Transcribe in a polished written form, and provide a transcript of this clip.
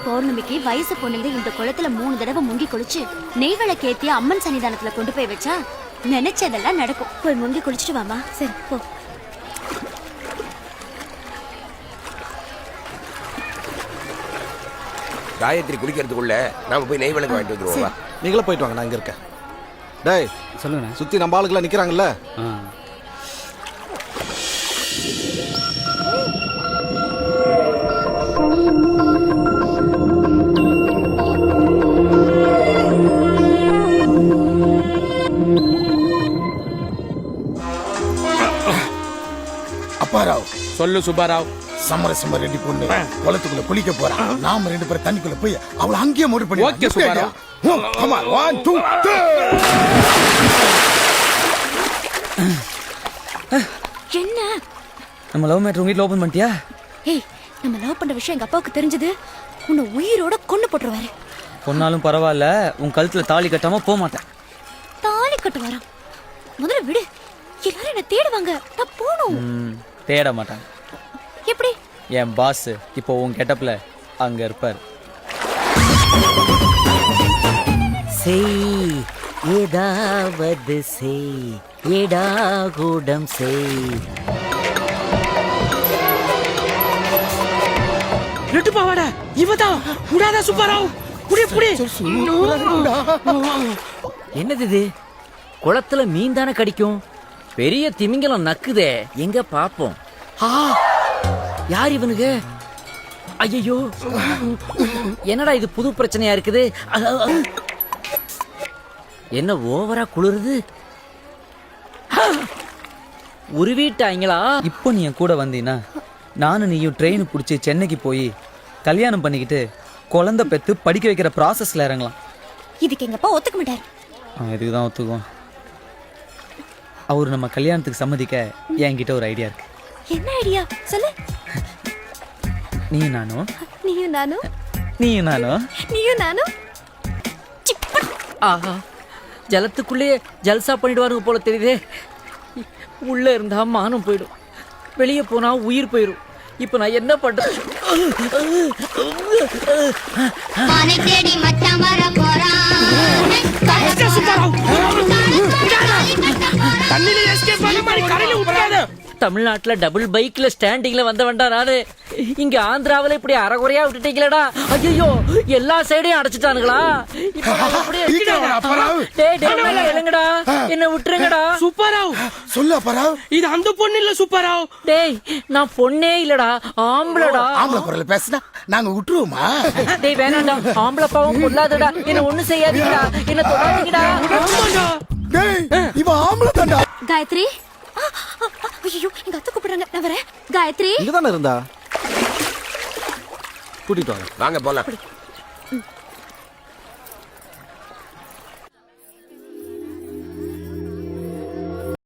பௌர்ணமிக்கு வயசு பொண்ணுங்க இந்த குளத்துல 3 தடவை முங்கி குளிச்சு நெய் விளக்கேத்தி அம்மன் சன்னிதானத்துல கொண்டு போய் வச்சா நினைச்சதெல்லாம் நடக்கும். போய் முங்கி குளிச்சுட்டு வாமா. சரி போ. காயத்ரி குளிக்கிறதுக்குள்ள நாம போய் நெய் விளக்கு வாங்கிட்டு வந்துருவோம். நீங்களே போயிட்டு வாங்க, நான் இங்க இருக்கேன். டேய் சொல்லுங்க. சுத்தி நம்ம ஆளுக்குலாம் நிக்கிறாங்கல்ல. அப்பாராவ். சொல்லு சுப்பாராவ். சமரசம ரெடி பொண்ணு குளத்துக்குள்ள குளிக்க போறான். நாம 2 பேரும் தண்ணிக்குள்ள போய் அவளை அங்கேயே மோடு பண்ணி. ஓகே சுப்பாராவ். Come on, 1 2 என்ன நம்ம லவ் மேட்டர் உங்க வீட்ல ஓபன் பண்ணிட்டியா? ஏய், நம்ம லவ் பண்ற விஷயம் எங்க அப்பாவுக்கு தெரிஞ்சது உன்னை உயிரோட கொண்டு போட்டுருவாரு. பொண்ணாலும் பரவாயில்ல, உன் கழுத்துல தாலி கட்டாம போக மாட்டேன். தாலி கட்டு வரான். முதல்ல விடு. எல்லாரும் என்ன தேடுவாங்க. நான் போணும். தேட மாட்டாங்க. எப்படி? என் பாஸ் இப்போ உன் கெட்டப்ல அங்க இருப்பார். செய் ஏதாவது செய், ஏடாகூடம் செய். ரெட்டு பாவாட இவதான் உடாதா சுப்பாராவ். புடி புடி. என்னது இது? குளத்துல மீன் தானே கடிக்கும். பெரிய திமிங்கலம் நக்குதே. எங்க பாப்போம். யார் இவனுங்க? ஐயோ, என்னடா இது புது பிரச்சனையா இருக்குது? என்ன ஓவரா குளிருது? உருவிட்டாங்களா? இப்போ நீ என் கூட வந்தீனா நானும் நீயும் ட்ரெயின் பிடிச்சி சென்னைக்கு போய் கல்யாணம் பண்ணிக்கிட்டு குழந்தை பெத்து படிக்க வைக்கிற ப்ராசஸ்ல இறங்கலாம். இதுக்கு எங்க அப்பா ஒத்துக்க மாட்டாரு. இதுக்கு தான் ஒத்துக்குவோம். அவர் நம்ம கல்யாணத்துக்கு சம்மதிக்க என்கிட்ட ஒரு ஐடியா இருக்கு. என்ன ஐடியா சொல்லு. நீயும் நானும் நீயும் நானும் நீயும் நானும் நீயும் நானும் ஆஹா, ஜலத்துக்குள்ளே ஜல்சா பண்ணிடுவாருங்க போல தெரியுதே. உள்ள இருந்தா மானம் போயிடும், வெளியே போனா உயிர் போயிடும். இப்ப நான் என்ன பண்றது? தமிழ்நாட்டுல டபுள் பைக்ல ஸ்டாண்டிங்ல வந்தவன்டா நானு. இங்க ஆந்திராவில இப்படி அரைகுறையா விட்டுட்டீங்களடா. ஐயோ, எல்லா சைடையும் அடைச்சிட்டானுங்களா? இல்லங்கடா, என்ன விட்டுருங்கடா. சுப்பாராவ் சொல்லு அப்பாராவ். இது அந்த பொண்ணு இல்ல சுப்பாராவ். டேய், நான் பொண்ணே இல்லடா, ஆம்பளடா. ஆம்பளை குரல்ல பேசினா நாங்க விட்டுருவோமா? டேய் வேணாம்டா, ஆம்பளை பாவம் பொல்லாதடா. என்ன ஒண்ணு செய்யாதீங்கடா, என்ன தொடாதீங்கடா. டேய், இவன் ஆம்பளை தான்டா. காயத்ரி. ஐயோ, எங்க அத்தை கூப்பிடுறாங்க. நான் வரேன். காயத்ரி இங்க தானே இருந்தா. கூட்டிட்டு வாங்க. வாங்க போலாம்.